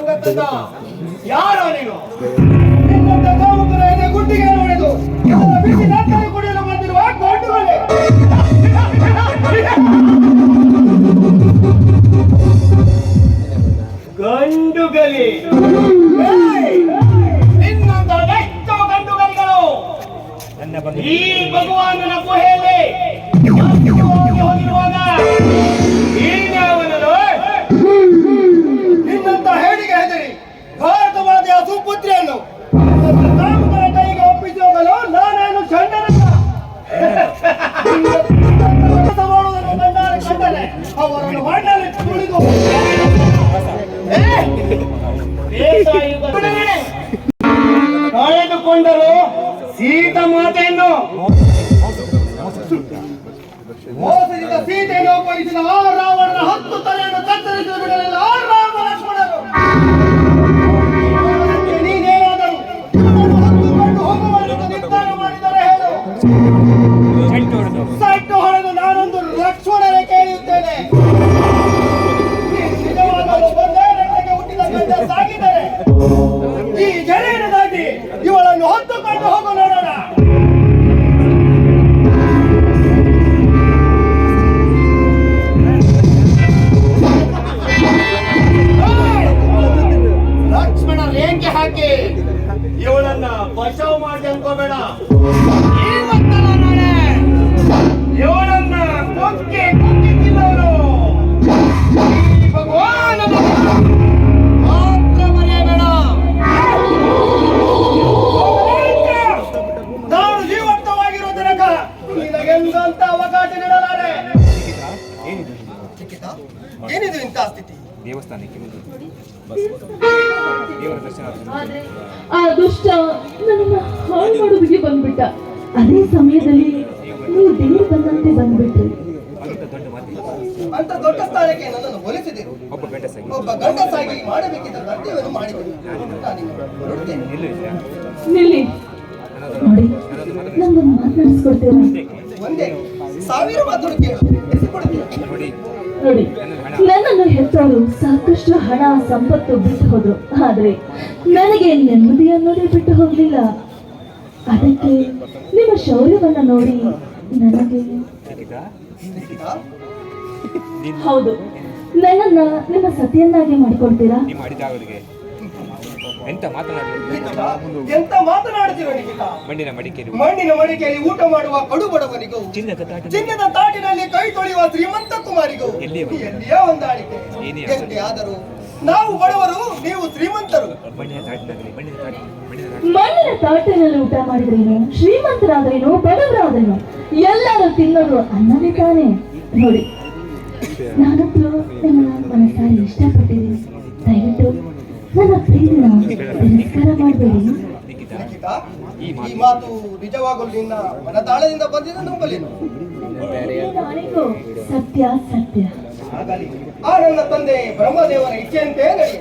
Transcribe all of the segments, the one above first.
ಮಂಗತ್ತದ ಯಾರೋ ನೀನು ನಿನ್ನಂತ ಕಾಮುಕರ ಎದೆ ಗುಡ್ಡಿಗೆ ಹೊಡೆದು ಇವರ ಬಿಸಿ ನಕ್ಕರೆ ಕುಡಿಯಲು ಬಂದಿರುವ ಗೊಂಡುಗಳೇ ಗಂಡುಗಲಿ ನಿನ್ನಂತ ಎಷ್ಟೋ ಗಂಡುಗಲಿಗಳು ಈ ಭಗವಾನನ ಗುಹೆಯಲ್ಲಿ ಹೋಗಿರುವಾಗ ನಿನ್ನಂತ ಹೇಳಿಗೆ ಹೆದರಿ ಭಾರತ ಮಾತೆಯ ಸುಪುತ್ರಿಯನ್ನು ಕಾಮುಕರ ಕೈಗೆ ಒಪ್ಪಿಸಿ ಹೋಗಲು ನಾನೇನು ಷಂಡನಲ್ಲ. ಮಾಡುವುದನ್ನು ಕಂಡಾರೆ ಕಂಡರೆ ಅವರನ್ನು ಮಣ್ಣಲ್ಲಿ ತುಳಿದು ಕಳೆದುಕೊಂಡರು ಸೀತಾ ಮಾತೆಯನ್ನು ಮೋಸದಿಂದ ಸೀತೆಯನ್ನು ಅಪಹರಿಸಿದ ಆ ರಾವಣನ 10 ತಲೆಯನ್ನು ಕತ್ತರಿಸಿ ಬಿಡಲಿಲ್ಲ ಆ ರಾಮ ಲಕ್ಷ್ಮಣರು. ನೀನೇನಾದರೂ ಹತ್ತುಕೊಂಡು ಹೋಗುವಂತ ನಿರ್ಧಾರ ಮಾಡಿದರೆ ಹೇಳು. ಸೈಟು ಹೊಡೆದು ನಾನೊಂದು ಲಕ್ಷ್ಮಣನೇ ಕೇಳಿಯುತ್ತೇನೆ. ನಿಜವಾಗಲು ಒಂದೇ ರಕ್ತಕ್ಕೆ ಹುಟ್ಟಿದ ಗಂಡ ಸಾಗಿದರೆ ಈ ಜನೆಯನ್ನು ದಾಟಿ ಇವಳನ್ನು ಹೊತ್ತುಕೊಂಡು ಹೋಗು ನೋಡೋಣ. ಲಕ್ಷ್ಮಣ ರೇಂಗೆ ಹಾಕಿ ಇವಳನ್ನ ಬಚಾವ್ ಮಾಡಿ ಅನ್ಕೋಬೇಡ. ಇವತ್ತಲ್ಲ ನಾಳೆ ಇವಳನ್ನ ಕೊಕ್ಕೆ ಕೊಕ್ಕೆ ತಿನ್ನೋರು ಭಗವಾನ ಮಾತ್ರ ಮರೆಯಬೇಡ. ನಾನು ಜೀವಂತವಾಗಿರೋ ತನಕ ನಿನಗೆಂದಂತ ಅವಕಾಶ ನೀಡಲಾರೆ. ಏನಿದು ಇಂಥ ಸ್ಥಿತಿ? ದೇವಸ್ಥಾನಕ್ಕೆ ಆ ದುಷ್ಟ ನನ್ನ ಹಾಳು ಮಾಡೋದಿಗೆ ಬಂದ್ಬಿಟ್ಟ. ಅದೇ ಸಮಯದಲ್ಲಿ ನೀವು ದೇವರು ಬಂದಂತೆ ಬಂದ್ಬಿಟ್ರಿ. ಅಂತ ದೊಡ್ಡ ಸ್ಥಾನಕ್ಕೆ ನನ್ನನ್ನು ಒಲಿಸಿದರು. ಒಬ್ಬ ಗಂಡಸಾಗಿ ಮಾಡಬೇಕಿದ್ದ ಕರ್ತವ್ಯವನ್ನು ಮಾಡಿದರು. ನಿಲ್ಲಿ ನೋಡಿ, ನಮ್ಗೊಂದು ಮಾತನಾಡಿಸ್ಕೊಡ್ತೀರಾ? ಒಂದೇ 1000 ಮಾತನ್ನು ಕೇಳು ನೋಡಿ, ನನ್ನನ್ನು ಹೆತ್ತವರು ಸಾಕಷ್ಟು ಹಣ ಸಂಪತ್ತು ಬಿಟ್ಟು ಹೋದ್ರು, ಆದ್ರೆ ನನಗೆ ನೆಮ್ಮದಿ ಅನ್ನೋದೇ ಬಿಟ್ಟು ಹೋಗ್ಲಿಲ್ಲ. ಅದಕ್ಕೆ ನಿಮ್ಮ ಶೌರ್ಯವನ್ನ ನೋಡಿ ನನಗೆ ಹೌದು, ನನ್ನನ್ನ ನಿಮ್ಮ ಸತಿಯನ್ನಾಗಿ ಮಾಡಿಕೊಡ್ತೀರಾ? ಎಂತ ಮಾತನಾಡುತ್ತೀರೋ ನಿಖಿತ? ಮಣ್ಣಿನ ಮಡಿಕೆಯಲ್ಲಿ ಊಟ ಮಾಡುವ ಕಡು ಬಡವನಿಗೂ ಚಿನ್ನದ ತಾಟಿನಲ್ಲಿ ಕೈ ತೊಳೆಯುವ ಶ್ರೀಮಂತ ಕುಮಾರಿಗೂ ಎಲ್ಲಿಯೇ ಹೊಂದಾಣಿಕೆ. ಎಷ್ಟೇ ಆದರೂ ನಾವು ಬಡವರು, ನೀವು ಶ್ರೀಮಂತರು. ಮಣ್ಣಿನ ತಾಟಿನಲ್ಲಿ ಊಟ ಮಾಡಿದ್ರೇನು, ಶ್ರೀಮಂತರಾದ್ರೇನು, ಬಡವರಾದ್ರೇನು, ಎಲ್ಲರೂ ತಿನ್ನೋದು ಅನ್ನವೇ ತಾನೇ. ನೋಡಿ, ನಾನಂತೂ ನಿಮ್ಮ ಮನಸ್ಸಾರಿ ಇಷ್ಟಪಟ್ಟಿದ್ದೀನಿ. ದಯವಿಟ್ಟು ನನ್ನ ಪ್ರೀತಿನ ತಿರಸ್ಕಾರ ಮಾಡಬೇಡಿ. ಈ ಮಾತು ನಿಜವಾಗಲು ನಿನ್ನ ಮನತಾಳದಿಂದ ಬಂದಿದೆ ನಂಬಲೇನು? ಸತ್ಯ ಸತ್ಯ. ಹಾಗಾಗಿ ಆ ನನ್ನ ತಂದೆ ಬ್ರಹ್ಮದೇವರ ಇಚ್ಛೆಯಂತೆ ನಡೆಯ.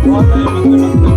Wow.